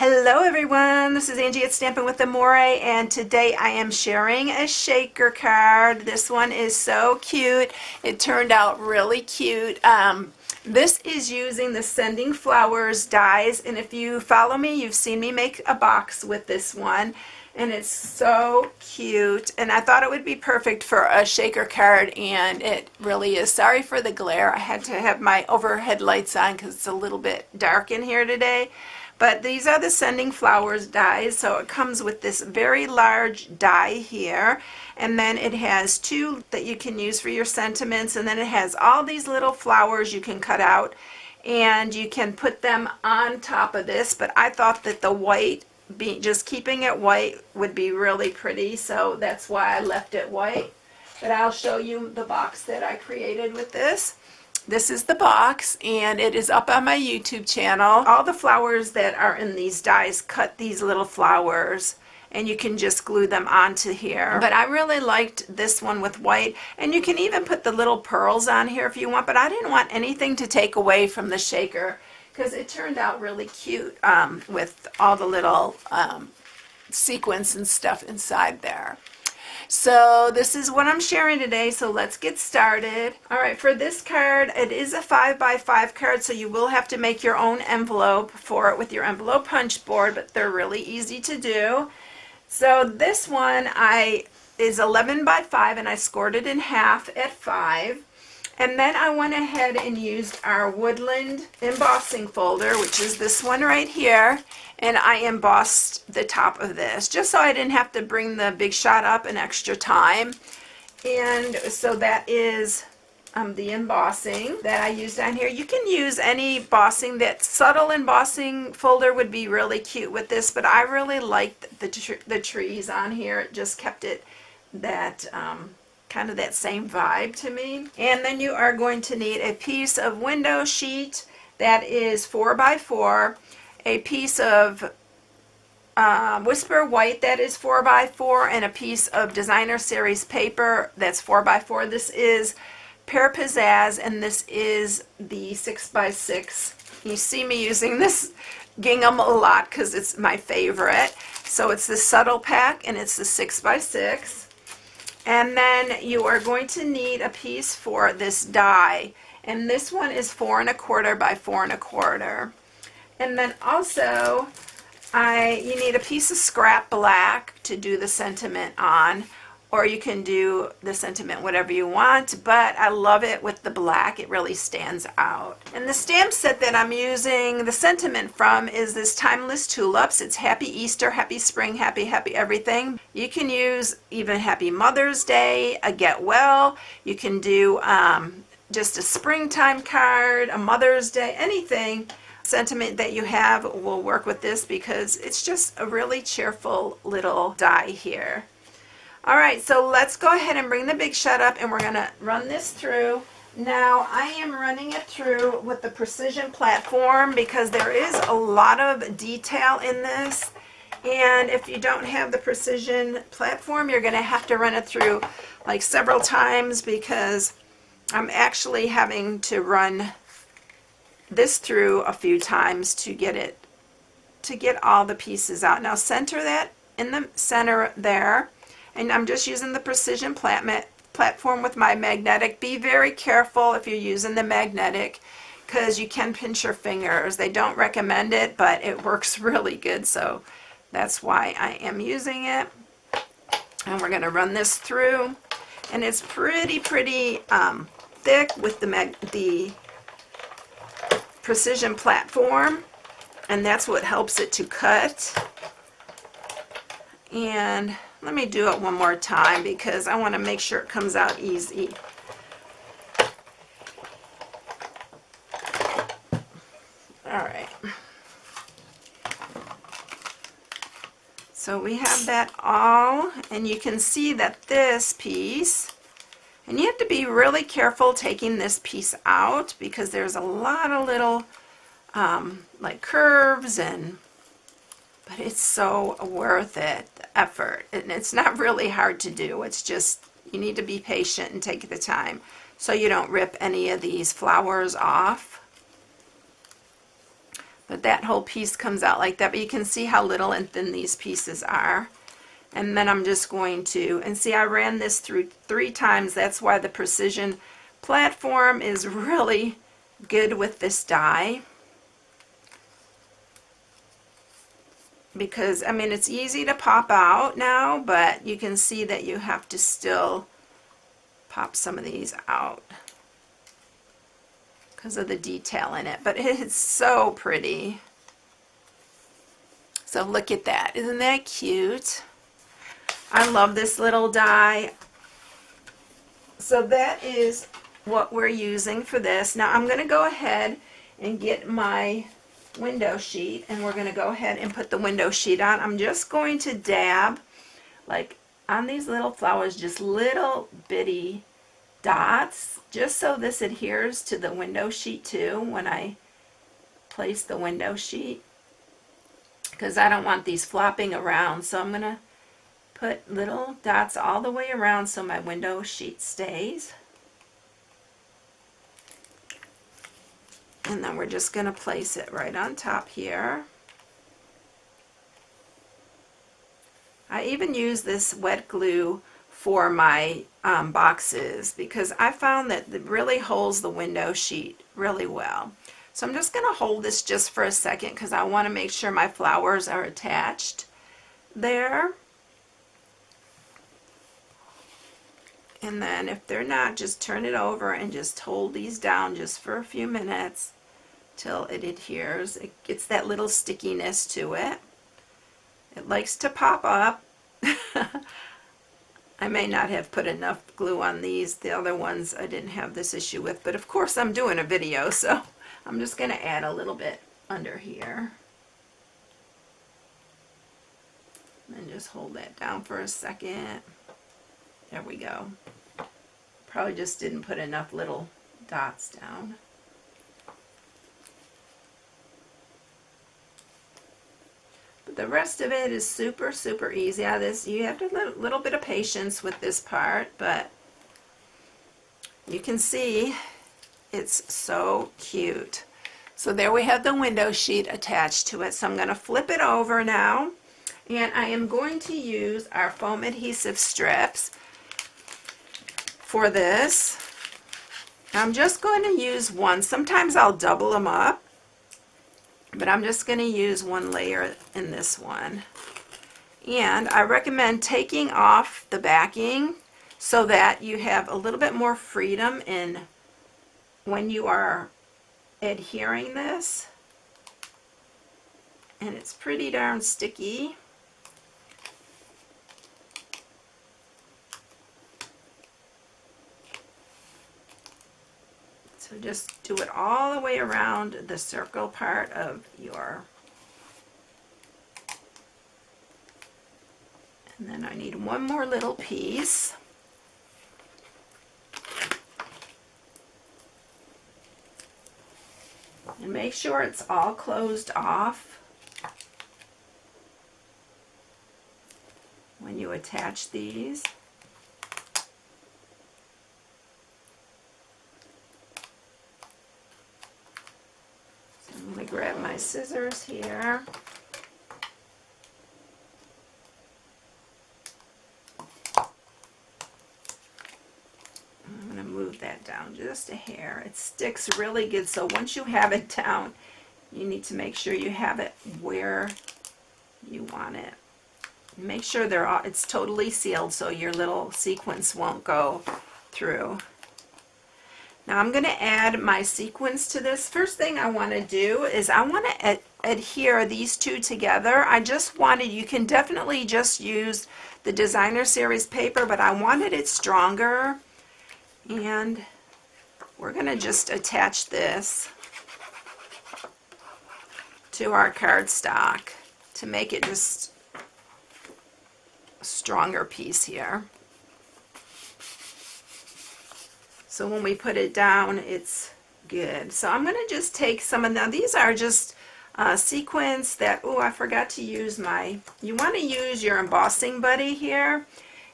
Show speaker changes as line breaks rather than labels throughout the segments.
Hello everyone, this is Angie at Stampin' with Amore, and today I am sharing a shaker card. This one is so cute. It turned out really cute. This is using the Sending Flowers dies, and if you follow me, you've seen me make a box with this one, and it's so cute, and I thought it would be perfect for a shaker card, and it really is. Sorry for the glare. I had to have my overhead lights on because it's a little bit dark in here today. But these are the Sending Flowers dies, so it comes with this very large die here, and then it has two that you can use for your sentiments, and then it has all these little flowers you can cut out, and you can put them on top of this, but I thought that the white, just keeping it white would be really pretty, so that's why I left it white. But I'll show you the box that I created with this. This is the box, and it is up on my YouTube channel. All the flowers that are in these dies cut these little flowers, and you can just glue them onto here. But I really liked this one with white, and you can even put the little pearls on here if you want, but I didn't want anything to take away from the shaker because it turned out really cute with all the little sequins and stuff inside there. So this is what I'm sharing today, so let's get started. Alright, for this card, it is a 5x5 card, so you will have to make your own envelope for it with your envelope punch board, but they're really easy to do. So this one is 11x5, and I scored it in half at 5. And then I went ahead and used our Woodland embossing folder, which is this one right here, and I embossed the top of this just so I didn't have to bring the Big Shot up an extra time. And so that is the embossing that I used on here. You can use any embossing. That subtle embossing folder would be really cute with this, but I really liked the trees on here. It just kept it that kind of that same vibe to me. And then you are going to need a piece of window sheet that is 4x4, a piece of Whisper White that is 4x4, and a piece of Designer Series paper that's 4x4. This is Pyjas, and this is the 6x6. You see me using this gingham a lot because it's my favorite. So it's the Subtle Pack, and it's the 6x6. And then you are going to need a piece for this die, and this one is 4 1/4 by 4 1/4. And then also you need a piece of scrap black to do the sentiment on, or you can do the sentiment whatever you want, but I love it with the black. It really stands out. And the stamp set that I'm using the sentiment from is this Timeless Tulips. It's Happy Easter, Happy Spring, Happy Everything. You can use even Happy Mother's Day, a Get Well. You can do just a springtime card, a Mother's Day, anything. Sentiment that you have will work with this because it's just a really cheerful little die here. Alright, so let's go ahead and bring the Big Shot up, and we're going to run this through. Now, I am running it through with the Precision platform because there is a lot of detail in this. And if you don't have the Precision platform, you're going to have to run it through like several times because I'm actually having to run this through a few times to get all the pieces out. Now, center that in the center there. And I'm just using the Precision platform with my magnetic. Be very careful if you're using the magnetic because you can pinch your fingers. They don't recommend it, but it works really good, so that's why I am using it. And we're going to run this through. And it's pretty thick with the Precision platform, and that's what helps it to cut. And let me do it one more time because I want to make sure it comes out easy. Alright. So we have that all, and you can see that this piece, and you have to be really careful taking this piece out because there's a lot of little like curves, but it's so worth it, the effort. And it's not really hard to do. It's just you need to be patient and take the time so you don't rip any of these flowers off. But that whole piece comes out like that. But you can see how little and thin these pieces are. And then I'm just going to, and see, I ran this through 3 times. That's why the precision platform is really good with this die. Because, I mean, it's easy to pop out now, but you can see that you have to still pop some of these out because of the detail in it. But it's so pretty. So look at that. Isn't that cute? I love this little die. So that is what we're using for this. Now I'm going to go ahead and get my window sheet, and we're going to go ahead and put the window sheet on. I'm just going to dab like on these little flowers, just little bitty dots, just so this adheres to the window sheet too when I place the window sheet, because I don't want these flopping around. So I'm going to put little dots all the way around so my window sheet stays. And then we're just going to place it right on top here. I even use this wet glue for my boxes because I found that it really holds the window sheet really well. So I'm just going to hold this just for a second because I want to make sure my flowers are attached there. And then if they're not, just turn it over and just hold these down just for a few minutes till it adheres. It gets that little stickiness to it. It likes to pop up. I may not have put enough glue on these. The other ones I didn't have this issue with, but of course I'm doing a video, so I'm just going to add a little bit under here. And just hold that down for a second. There we go. Probably just didn't put enough little dots down. But the rest of it is super, super easy. This, you have a little bit of patience with this part, but you can see it's so cute. So there we have the window sheet attached to it. So I'm going to flip it over now, and I am going to use our foam adhesive strips for this. I'm just going to use one. Sometimes I'll double them up, but I'm just going to use one layer in this one. And I recommend taking off the backing so that you have a little bit more freedom in when you are adhering this. And it's pretty darn sticky. So just do it all the way around the circle part of your, and then I need one more little piece. And make sure it's all closed off when you attach these. I'm going to grab my scissors here. I'm going to move that down just a hair. It sticks really good, so once you have it down, you need to make sure you have it where you want it. Make sure it's totally sealed so your little sequins won't go through. Now I'm going to add my sequins to this. First thing I want to do is I want to adhere these two together. You can definitely just use the designer series paper, but I wanted it stronger. And we're going to just attach this to our cardstock to make it just a stronger piece here. So when we put it down, it's good. So I'm going to just take some of them. These are just sequins that, oh, I forgot to use you want to use your embossing buddy here.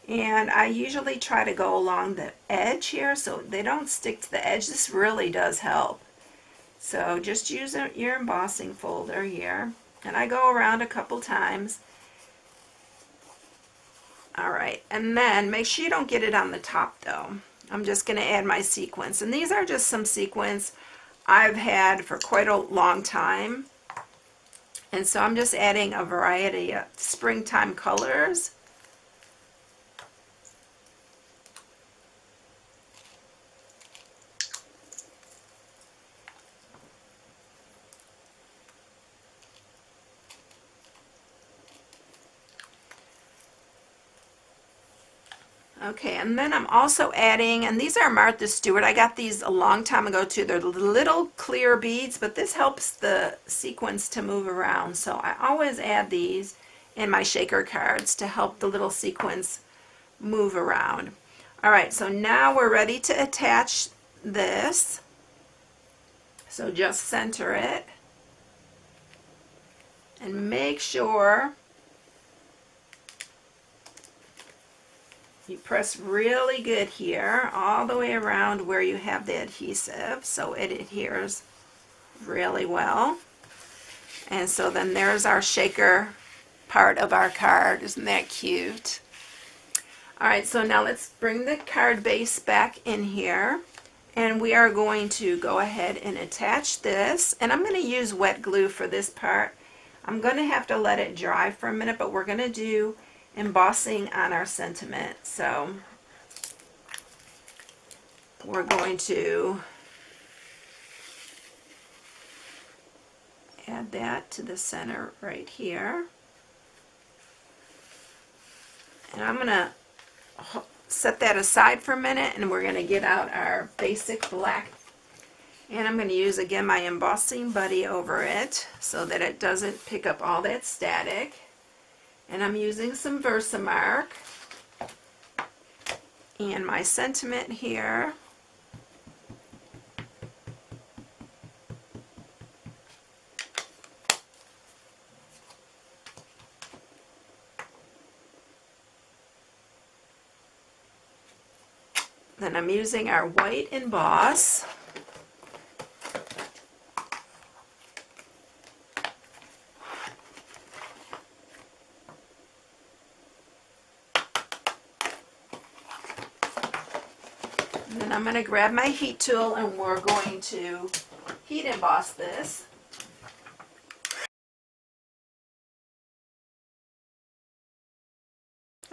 And I usually try to go along the edge here so they don't stick to the edge. This really does help. So just use your embossing folder here, and I go around a couple times. All right, and then make sure you don't get it on the top though. I'm just going to add my sequins, and these are just some sequins I've had for quite a long time, and so I'm just adding a variety of springtime colors. Okay, and then I'm also adding, and these are Martha Stewart. I got these a long time ago too. They're little clear beads, but this helps the sequins to move around. So I always add these in my shaker cards to help the little sequins move around. All right, so now we're ready to attach this. So just center it and make sure you press really good here all the way around where you have the adhesive so it adheres really well. And so then there's our shaker part of our card. Isn't that cute? All right, so now let's bring the card base back in here, and we are going to go ahead and attach this. And I'm going to use wet glue for this part. I'm going to have to let it dry for a minute, but we're going to do embossing on our sentiment. So we're going to add that to the center right here. And I'm going to set that aside for a minute, and we're going to get out our basic black. And I'm going to use again my embossing buddy over it so that it doesn't pick up all that static. And I'm using some Versamark and my sentiment here. Then I'm using our white emboss. And then I'm going to grab my heat tool and we're going to heat emboss this.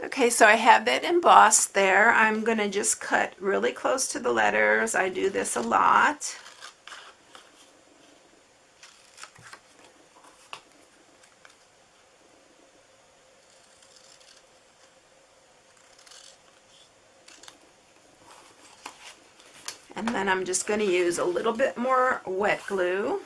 Okay, so I have that embossed there. I'm going to just cut really close to the letters. I do this a lot. And then I'm just going to use a little bit more wet glue.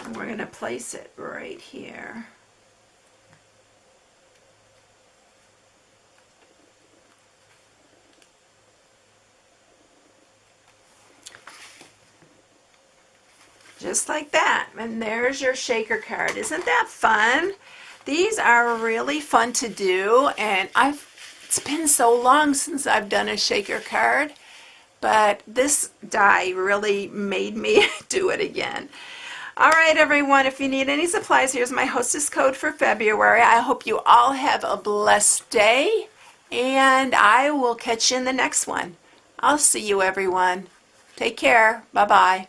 And we're going to place it right here. Just like that. And there's your shaker card. Isn't that fun? These are really fun to do, and it's been so long since I've done a shaker card, but this die really made me do it again. All right, everyone, if you need any supplies, here's my hostess code for February. I hope you all have a blessed day, and I will catch you in the next one. I'll see you, everyone. Take care. Bye-bye.